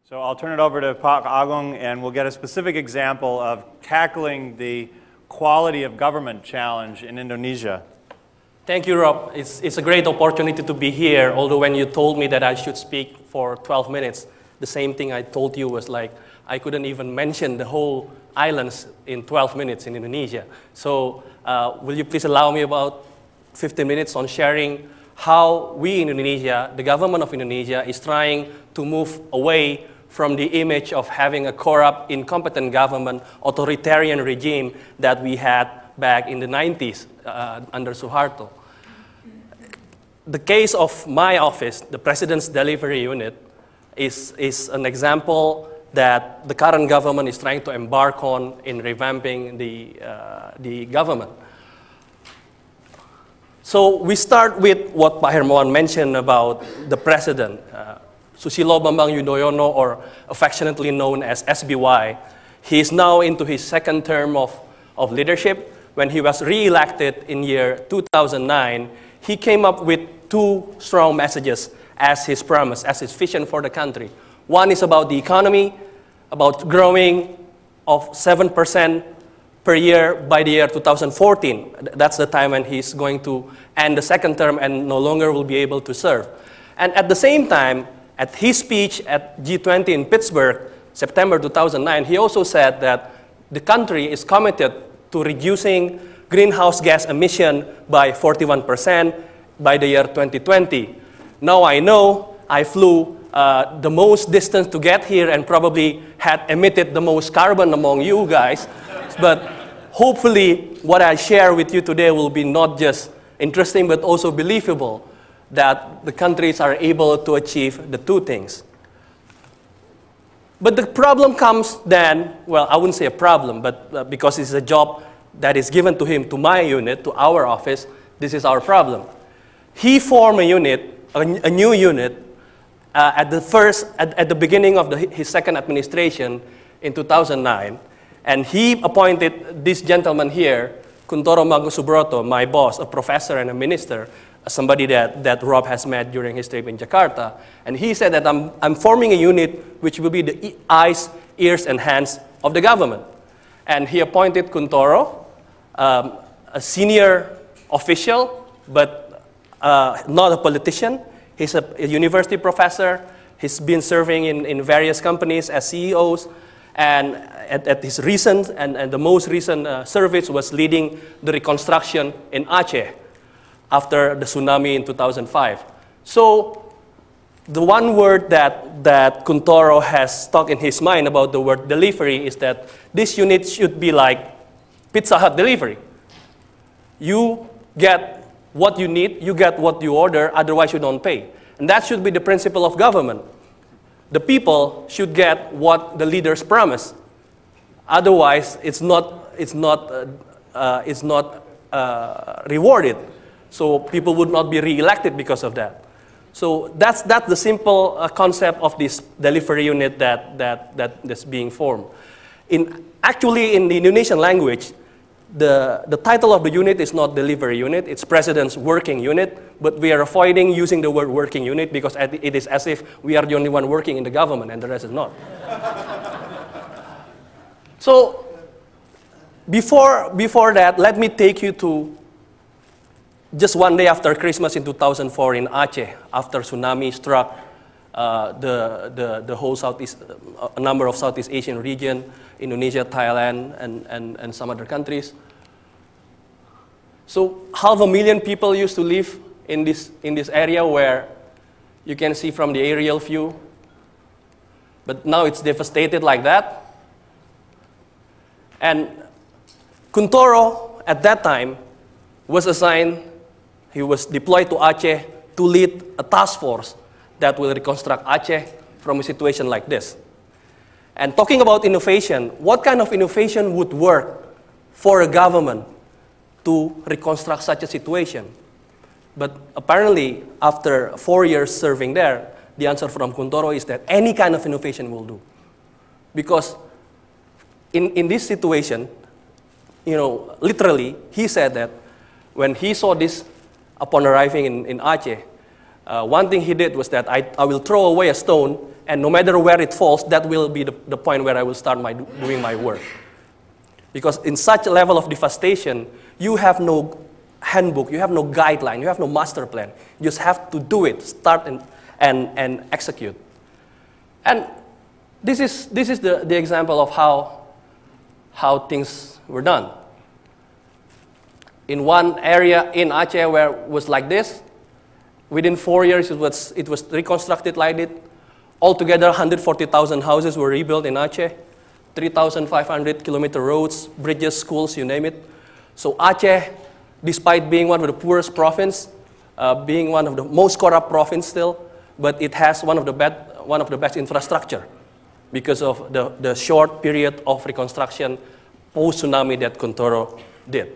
So I'll turn it over to Pak Agung, and we'll get a specific example of tackling the quality of government challenge in Indonesia. Thank you, Rob. It's a great opportunity to be here, although when you told me that I should speak for 12 minutes, the same thing I told you was like, I couldn't even mention the whole islands in 12 minutes in Indonesia. So will you please allow me about 15 minutes on sharing how we in Indonesia, the government of Indonesia, is trying to move away from the image of having a corrupt, incompetent government, authoritarian regime that we had back in the 90s under Suharto. The case of my office, the President's Delivery Unit, is an example that the current government is trying to embark on in revamping the government. So we start with what Pak Hermawan mentioned about the President. Susilo Bambang Yudhoyono, or affectionately known as SBY, he is now into his second term of leadership. When he was re-elected in year 2009, he came up with two strong messages as his promise, as his vision for the country. One is about the economy, about growing of 7% per year by the year 2014. That's the time when he's going to end the second term and no longer will be able to serve. And at the same time, at his speech at G20 in Pittsburgh, September 2009, he also said that the country is committed to reducing greenhouse gas emission by 41% by the year 2020. Now I know I flew the most distance to get here and probably had emitted the most carbon among you guys, but hopefully what I share with you today will be not just interesting but also believable, that the countries are able to achieve the two things. But the problem comes then, well, I wouldn't say a problem, but because it's a job that is given to him, to my unit, to our office, this is our problem. He formed a unit, a new unit, at the beginning of his second administration in 2009, and he appointed this gentleman here, Kuntoro Magusubroto, my boss, a professor and a minister, somebody that Rob has met during his trip in Jakarta. And he said that I'm forming a unit which will be the eyes, ears, and hands of the government. And he appointed Kuntoro, a senior official, but not a politician. He's a university professor. He's been serving in various companies as CEOs. And at his recent and the most recent service was leading the reconstruction in Aceh after the tsunami in 2005. So the one word that Kuntoro has stuck in his mind about the word delivery is that this unit should be like Pizza Hut delivery. You get what you need, you get what you order, otherwise you don't pay. And that should be the principle of government. The people should get what the leaders promise. Otherwise, it's not rewarded. So people would not be re-elected because of that. So that's the simple concept of this delivery unit that's being formed. Actually, in the Indonesian language, the title of the unit is not delivery unit, it's President's Working Unit, but we are avoiding using the word working unit because it is as if we are the only one working in the government and the rest is not. So before that, let me take you to just one day after Christmas in 2004 in Aceh, after tsunami struck the whole a number of Southeast Asian region, Indonesia, Thailand, and some other countries. So 500,000 people used to live in this area where you can see from the aerial view, but now it's devastated like that. And Kuntoro at that time was assigned, he was deployed to Aceh to lead a task force that will reconstruct Aceh from a situation like this. And talking about innovation, what kind of innovation would work for a government to reconstruct such a situation? But apparently, after 4 years serving there, the answer from Kuntoro is that any kind of innovation will do. Because in this situation, literally, he said that when he saw this upon arriving in Aceh, one thing he did was that I will throw away a stone and no matter where it falls, that will be the point where I will start doing my work. Because in such a level of devastation, you have no handbook, you have no guideline, you have no master plan. You just have to do it, start and execute. And this is the example of how things were done. In one area in Aceh where it was like this, within 4 years it was reconstructed like it. Altogether, 140,000 houses were rebuilt in Aceh, 3,500 kilometer roads, bridges, schools, you name it. So Aceh, despite being one of the poorest province, being one of the most corrupt province still, but it has one of the best infrastructure because of the short period of reconstruction post-tsunami that Kuntoro did.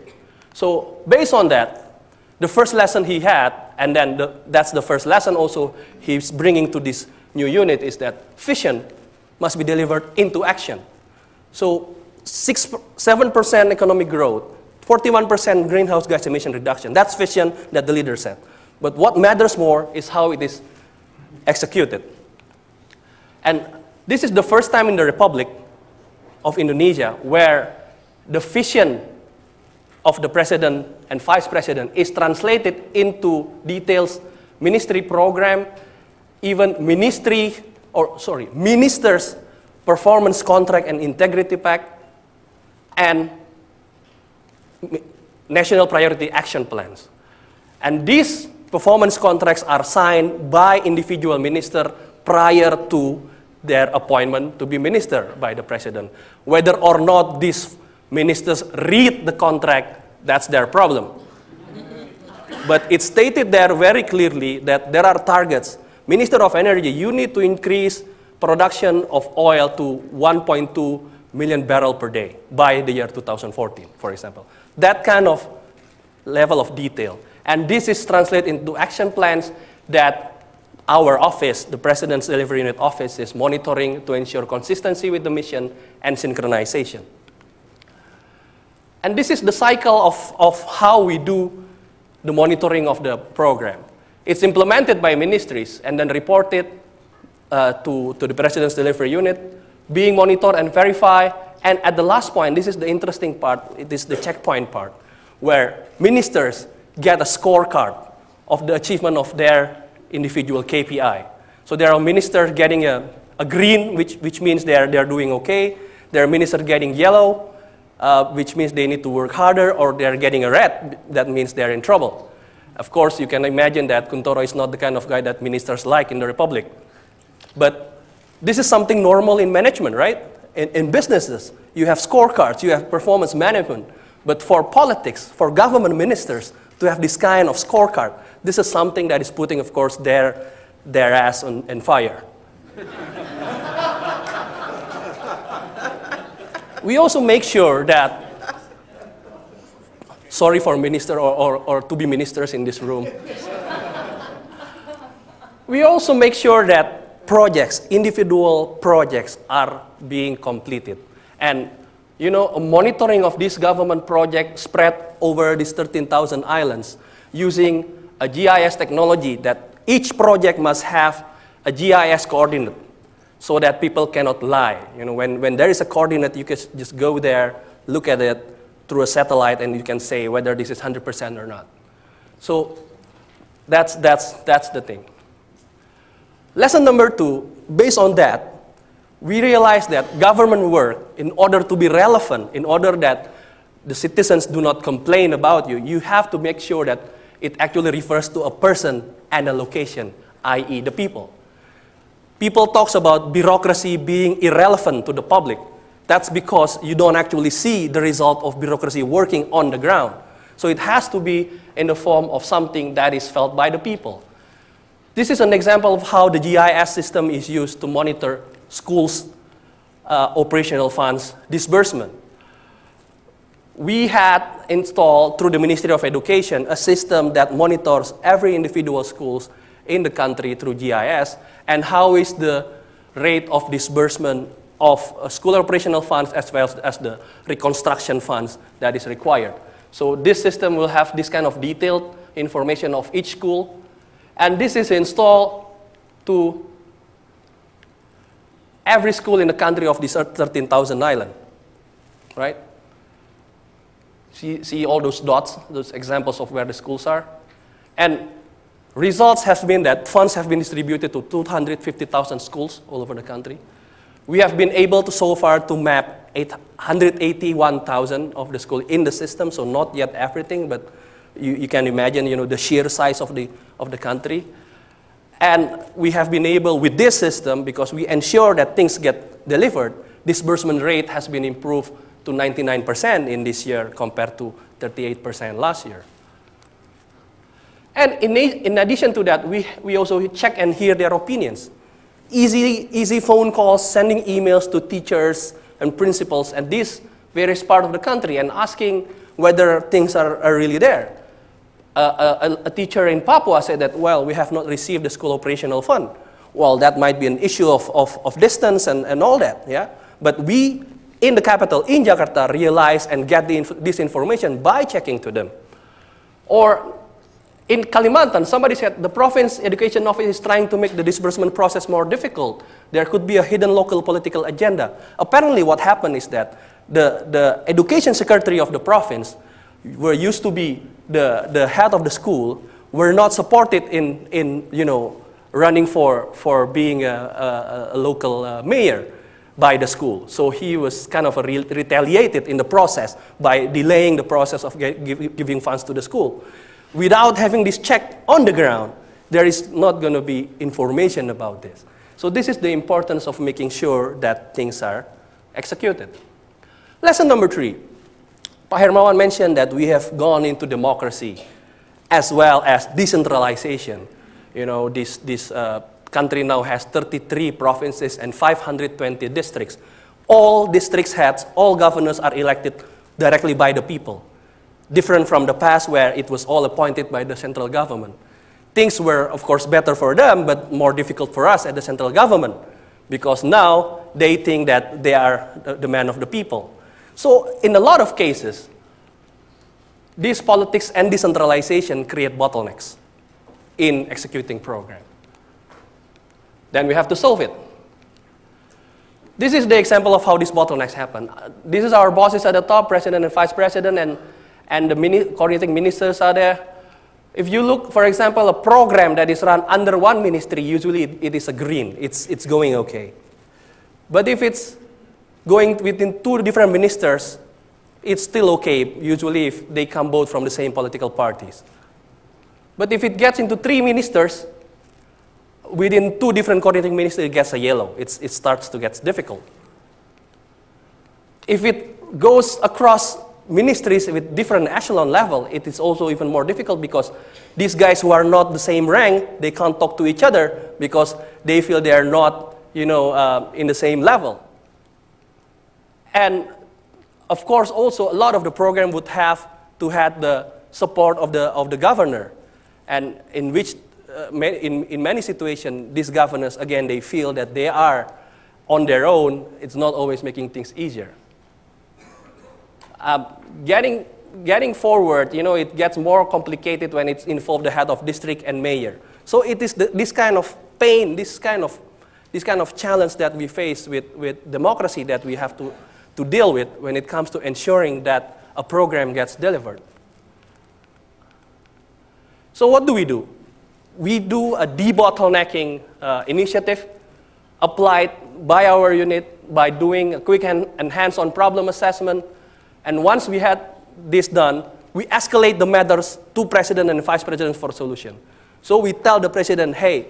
So based on that, the first lesson he had, and then that's the first lesson also he's bringing to this new unit, is that vision must be delivered into action. So 7% economic growth, 41% greenhouse gas emission reduction. That's vision that the leader said. But what matters more is how it is executed. And this is the first time in the Republic of Indonesia where the vision of the president and vice president is translated into details, ministry program, even ministers' performance contract and integrity pact, and national priority action plans. And these performance contracts are signed by individual minister prior to their appointment to be minister by the president. Whether or not these ministers read the contract, that's their problem. But it's stated there very clearly that there are targets. Minister of Energy, you need to increase production of oil to 1.2 million barrels per day by the year 2014, for example. That kind of level of detail. And this is translated into action plans that our office, the President's Delivery Unit Office, is monitoring to ensure consistency with the mission and synchronization. And this is the cycle of how we do the monitoring of the program. It's implemented by ministries and then reported to the President's Delivery Unit, being monitored and verified. And at the last point, this is the interesting part, it is the checkpoint part, where ministers get a scorecard of the achievement of their individual KPI. So there are ministers getting a green, which means they're doing okay. There are ministers getting yellow, which means they need to work harder, or they're getting a red, that means they're in trouble. Of course, you can imagine that Kuntoro is not the kind of guy that ministers like in the Republic. But this is something normal in management, right? In businesses, you have scorecards, you have performance management. But for politics, for government ministers to have this kind of scorecard, this is something that is putting, of course, their ass on fire. We also make sure that, sorry for minister or to-be ministers in this room, we also make sure that projects, individual projects, are being completed. And you know, a monitoring of this government project spread over these 13,000 islands using a GIS technology that each project must have a GIS coordinate so that people cannot lie. You know, when there is a coordinate, you can just go there, look at it through a satellite, and you can say whether this is 100% or not. So that's the thing. Lesson number 2, based on that, we realize that government work, in order to be relevant, in order that the citizens do not complain about you, you have to make sure that it actually refers to a person and a location, i.e. the people. People talk about bureaucracy being irrelevant to the public. That's because you don't actually see the result of bureaucracy working on the ground. So it has to be in the form of something that is felt by the people. This is an example of how the GIS system is used to monitor schools' operational funds disbursement. We had installed, through the Ministry of Education, a system that monitors every individual schools in the country through GIS, and how is the rate of disbursement of school operational funds as well as the reconstruction funds that is required. So this system will have this kind of detailed information of each school, and this is installed to every school in the country of this 13,000 island, right? See all those dots, those examples of where the schools are? And results have been that funds have been distributed to 250,000 schools all over the country. We have been able to, so far, to map 181,000 of the school in the system, so not yet everything, but you can imagine, the sheer size of the country. And we have been able, with this system, because we ensure that things get delivered, disbursement rate has been improved to 99% in this year compared to 38% last year. And in addition to that, we also check and hear their opinions. Easy phone calls, sending emails to teachers and principals and these various parts of the country and asking whether things are really there. A teacher in Papua said that, well, we have not received the school operational fund. Well, that might be an issue of distance and all that, yeah? But we, in the capital, in Jakarta, realize and get this information by checking to them. Or in Kalimantan, somebody said the province education office is trying to make the disbursement process more difficult. There could be a hidden local political agenda. Apparently what happened is that the education secretary of the province, were used to be the head of the school, were not supported in running for being a local mayor by the school. So he was kind of retaliated in the process by delaying the process of giving funds to the school. Without having this check on the ground, there is not going to be information about this. So this is the importance of making sure that things are executed. Lesson number 3. Pak Hermawan mentioned that we have gone into democracy as well as decentralization. This country now has 33 provinces and 520 districts. All district heads, all governors are elected directly by the people. Different from the past where it was all appointed by the central government. Things were, of course, better for them, but more difficult for us at the central government, because now they think that they are the man of the people. So in a lot of cases, these politics and decentralization create bottlenecks in executing program. Then we have to solve it. This is the example of how these bottlenecks happen. This is our bosses at the top, president and vice president, and the coordinating ministers are there. If you look, for example, a program that is run under one ministry, usually it is a green, it's going okay. But if it's going within 2 different ministers, it's still okay, usually if they come both from the same political parties. But if it gets into 3 ministers, within 2 different coordinating ministers, it gets a yellow. It starts to get difficult. If it goes across ministries with different echelon level, it is also even more difficult because these guys who are not the same rank, they can't talk to each other because they feel they are not, in the same level. And of course, also a lot of the program would have to have the support of the governor, and in which, in many situations, these governors again they feel that they are on their own. It's not always making things easier. Getting forward, it gets more complicated when it's involved the head of district and mayor. So it is this kind of pain, this kind of challenge that we face with democracy that we have to deal with when it comes to ensuring that a program gets delivered. So what do? We do a debottlenecking initiative applied by our unit by doing a quick and hands-on problem assessment. And once we had this done, we escalate the matters to president and vice president for solution. So we tell the president, hey,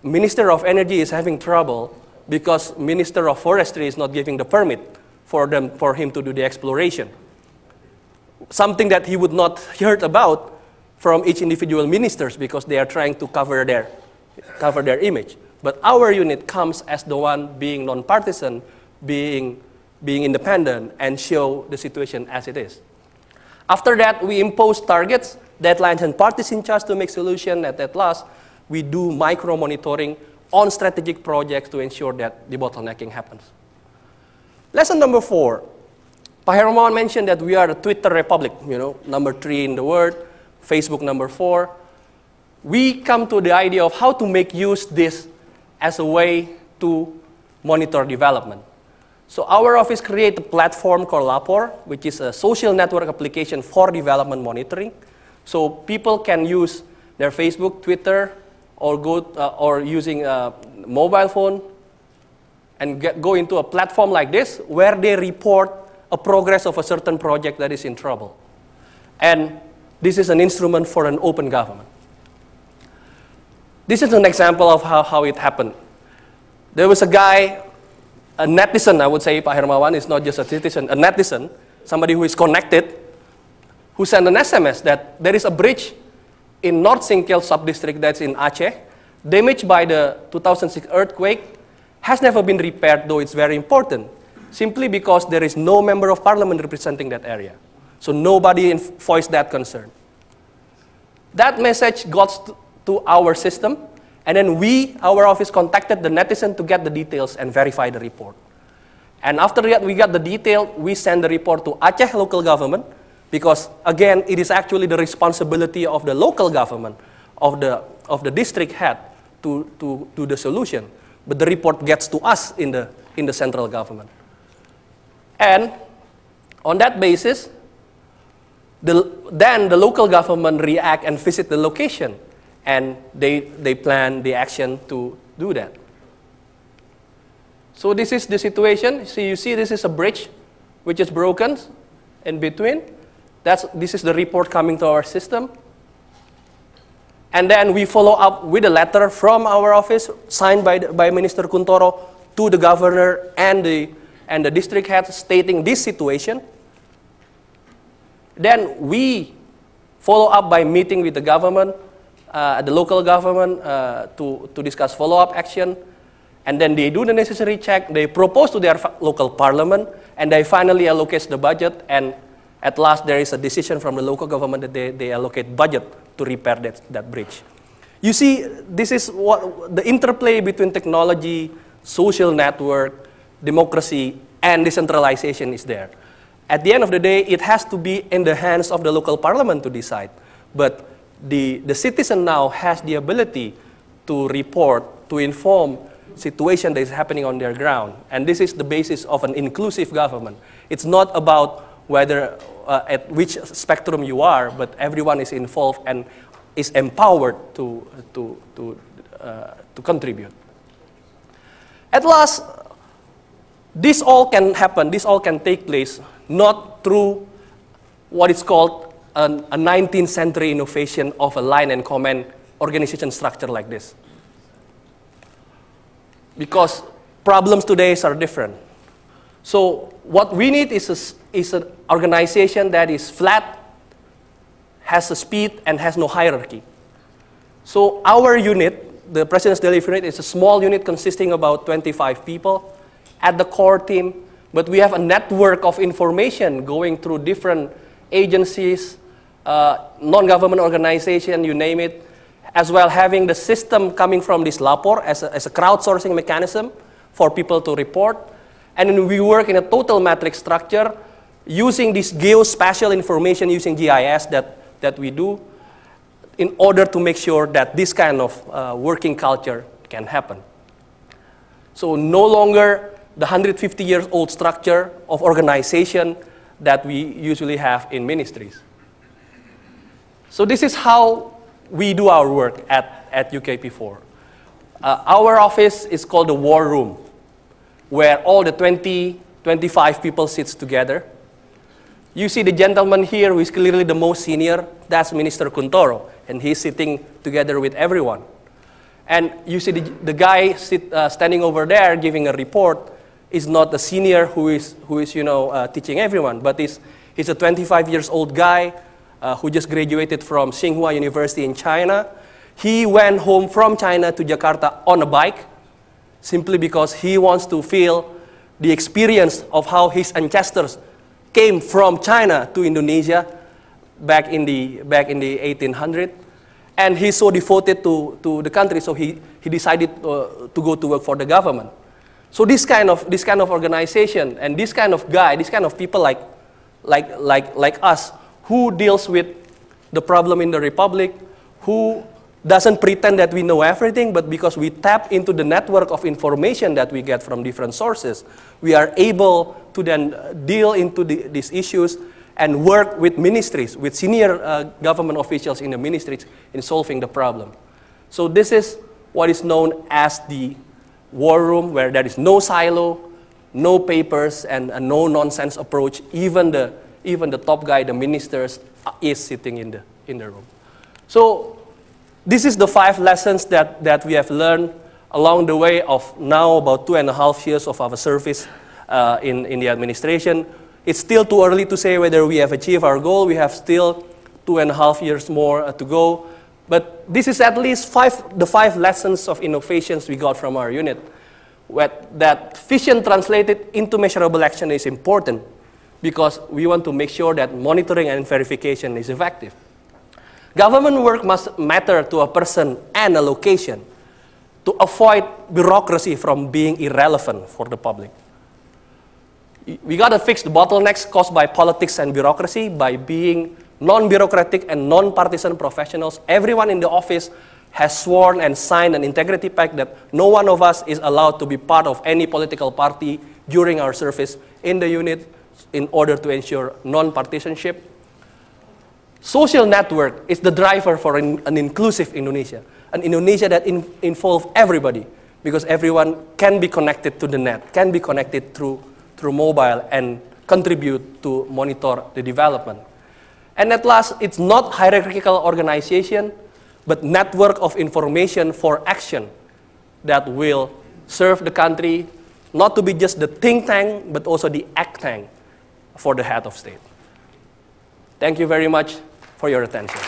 Minister of Energy is having trouble because Minister of Forestry is not giving the permit for him to do the exploration. Something that he would not heard about from each individual ministers because they are trying to cover their image. But our unit comes as the one being nonpartisan, being independent, and show the situation as it is. After that, we impose targets, deadlines, and parties in charge to make solution. At last, we do micro-monitoring on strategic projects to ensure that the bottlenecking happens. Lesson number 4. Pak Hermawan mentioned that we are a Twitter republic, number 3 in the world, Facebook number 4. We come to the idea of how to make use this as a way to monitor development. So our office created a platform called Lapor, which is a social network application for development monitoring. So people can use their Facebook, Twitter, or using a mobile phone and go into a platform like this where they report a progress of a certain project that is in trouble. And this is an instrument for an open government. This is an example of how it happened. There was a guy, a netizen, I would say, Pak Hermawan is not just a citizen, a netizen, somebody who is connected, who sent an SMS that there is a bridge in North Singkil sub-district that's in Aceh, damaged by the 2006 earthquake, has never been repaired, though it's very important, simply because there is no member of parliament representing that area. So nobody voiced that concern. That message got to our system, and then our office contacted the netizen to get the details and verify the report. And after that, we got the detail, we sent the report to Aceh local government, because again, it is actually the responsibility of the local government, of the district head to do the solution. But the report gets to us in the central government. And on that basis, then the local government react and visit the location, and they plan the action to do that. So this is the situation. So you see this is a bridge which is broken in between. This is the report coming to our system. And then we follow up with a letter from our office signed by Minister Kuntoro to the governor and the district head stating this situation. Then we follow up by meeting with the government, the local government, to discuss follow-up action. And then they do the necessary check, they propose to their local parliament, and they finally allocate the budget, and at last there is a decision from the local government that they allocate budget to repair that bridge. You see, this is what the interplay between technology, social network, democracy, and decentralization is there. At the end of the day, it has to be in the hands of the local parliament to decide. But the citizen now has the ability to report, to inform situation that is happening on their ground. And this is the basis of an inclusive government. It's not about whether at which spectrum you are, but everyone is involved and is empowered to contribute. At last, this all can happen, this all can take place not through what is called a 19th century innovation of a line and command organization structure like this. Because problems today are different. So what we need is an organization that is flat, has a speed, and has no hierarchy. So our unit, the President's Daily Unit, is a small unit consisting of about 25 people at the core team, but we have a network of information going through different agencies, non-government organization, you name it, as well having the system coming from this Lapor as a crowdsourcing mechanism for people to report. And then we work in a total matrix structure using this geospatial information using GIS that we do in order to make sure that this kind of working culture can happen. So no longer the 150-year-old structure of organization that we usually have in ministries. So this is how we do our work at UKP4. Our office is called the War Room, where all the 25 people sits together. You see the gentleman here who is clearly the most senior, that's Minister Kuntoro, and he's sitting together with everyone. And you see the guy standing over there giving a report is not the senior who is teaching everyone, but he's a 25-year-old guy who just graduated from Tsinghua University in China. He went home from China to Jakarta on a bike simply because he wants to feel the experience of how his ancestors came from China to Indonesia back in the 1800s. And he's so devoted to the country, so he decided to go to work for the government. So this kind of organization and this kind of guy, this kind of people like us, who deals with the problem in the Republic, who doesn't pretend that we know everything, but because we tap into the network of information that we get from different sources, we are able to then deal into these issues and work with ministries, with senior government officials in the ministries in solving the problem. So this is what is known as the war room, where there is no silo, no papers, and a no-nonsense approach. Even the top guy, the ministers, is sitting in the room. So this is the 5 lessons that we have learned along the way of now about 2.5 years of our service in the administration. It's still too early to say whether we have achieved our goal. We have still 2.5 years more to go. But this is at least the 5 lessons of innovations we got from our unit. That vision translated into measurable action is important because we want to make sure that monitoring and verification is effective. Government work must matter to a person and a location to avoid bureaucracy from being irrelevant for the public. We got to fix the bottlenecks caused by politics and bureaucracy by being non-bureaucratic and non-partisan professionals. Everyone in the office has sworn and signed an integrity pact that no one of us is allowed to be part of any political party during our service in the unit in order to ensure non-partisanship. Social network is the driver for an inclusive Indonesia, an Indonesia that involves everybody, because everyone can be connected to the net, can be connected through mobile and contribute to monitor the development. And at last, it's not hierarchical organization, but network of information for action that will serve the country, not to be just the think tank, but also the act tank for the head of state. Thank you very much for your attention.